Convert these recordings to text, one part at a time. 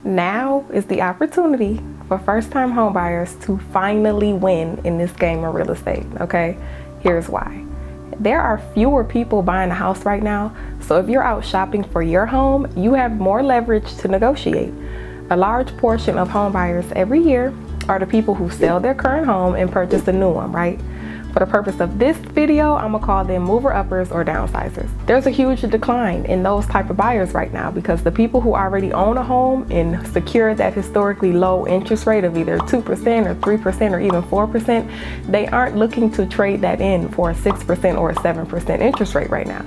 Now is the opportunity for first-time homebuyers to finally win in this game of real estate, okay? Here's why. There are fewer people buying a house right now, so if you're out shopping for your home, you have more leverage to negotiate. A large portion of homebuyers every year are the people who sell their current home and purchase a new one, right? For the purpose of this video, I'm gonna call them mover-uppers or downsizers. There's a huge decline in those type of buyers right now because the people who already own a home and secure that historically low interest rate of either 2% or 3% or even 4%, they aren't looking to trade that in for a 6% or a 7% interest rate right now.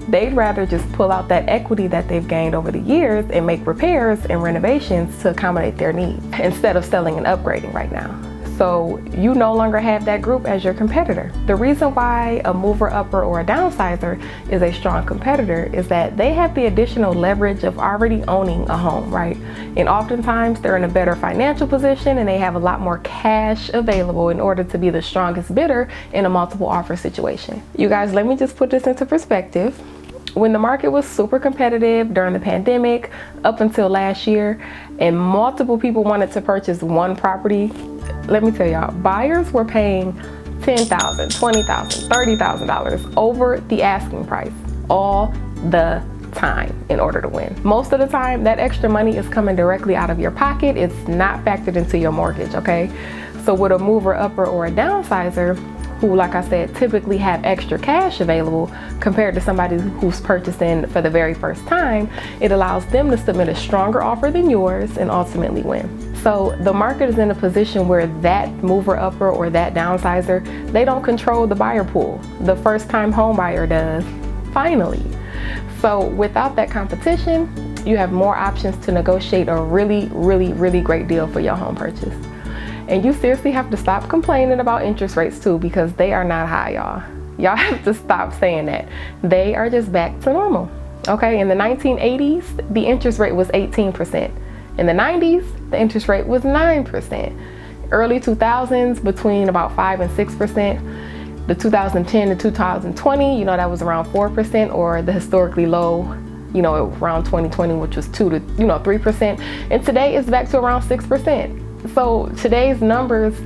They'd rather just pull out that equity that they've gained over the years and make repairs and renovations to accommodate their needs instead of selling and upgrading right now. So you no longer have that group as your competitor. The reason why a mover-upper or a downsizer is a strong competitor is that they have the additional leverage of already owning a home, right? And oftentimes they're in a better financial position and they have a lot more cash available in order to be the strongest bidder in a multiple offer situation. You guys, let me just put this into perspective. When the market was super competitive during the pandemic up until last year and multiple people wanted to purchase one property, let me tell y'all, buyers were paying $10,000, $20,000, $30,000 over the asking price all the time in order to win. Most of the time, that extra money is coming directly out of your pocket. It's not factored into your mortgage, okay? So with a mover-upper or a downsizer, who, like I said, typically have extra cash available compared to somebody who's purchasing for the very first time, it allows them to submit a stronger offer than yours and ultimately win. So the market is in a position where that mover-upper or that downsizer, they don't control the buyer pool. The first-time home buyer does, finally. So without that competition, you have more options to negotiate a really, really, really great deal for your home purchase. And you seriously have to stop complaining about interest rates too, because they are not high, y'all. Y'all have to stop saying that. They are just back to normal, okay? In the 1980s, the interest rate was 18%. In the 90s, the interest rate was 9%. Early 2000s, between about 5 and 6%. The 2010 to 2020, that was around 4%, or the historically low, around 2020, which was 2 to 3%. And today it's back to around 6%. So today's numbers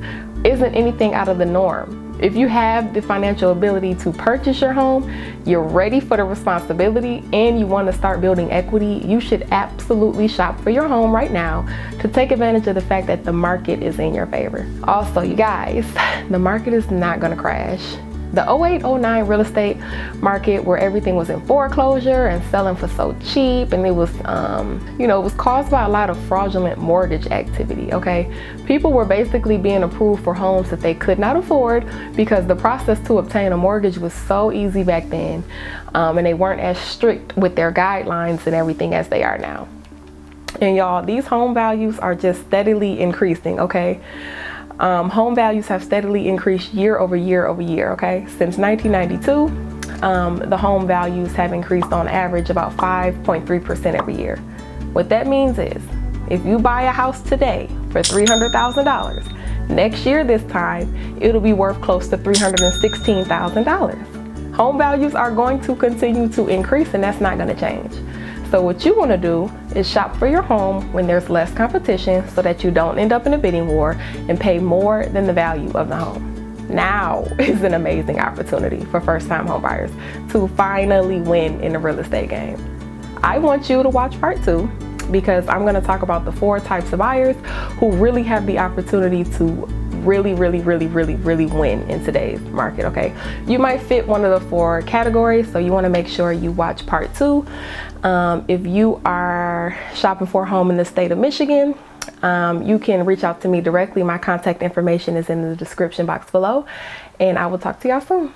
isn't anything out of the norm. If you have the financial ability to purchase your home, you're ready for the responsibility, and you want to start building equity, you should absolutely shop for your home right now to take advantage of the fact that the market is in your favor. Also, you guys, the market is not going to crash. The 08-09 real estate market, where everything was in foreclosure and selling for so cheap, and it was it was caused by a lot of fraudulent mortgage activity, okay? People were basically being approved for homes that they could not afford because the process to obtain a mortgage was so easy back then, and they weren't as strict with their guidelines and everything as they are now. And y'all, these home values are just steadily increasing, okay? Home values have steadily increased year over year over year, okay? Since 1992, the home values have increased on average about 5.3% every year. What that means is, if you buy a house today for $300,000, next year this time, it'll be worth close to $316,000. Home values are going to continue to increase, and that's not gonna change. So what you want to do is shop for your home when there's less competition so that you don't end up in a bidding war and pay more than the value of the home. Now is an amazing opportunity for first-time homebuyers to finally win in the real estate game. I want you to watch part 2 because I'm going to talk about the 4 types of buyers who really have the opportunity to really win in today's market, okay? You might fit one of the 4 categories, so you want to make sure you watch part 2. If you are shopping for a home in the state of Michigan, you can reach out to me directly. My contact information is in the description box below, and I will talk to y'all soon.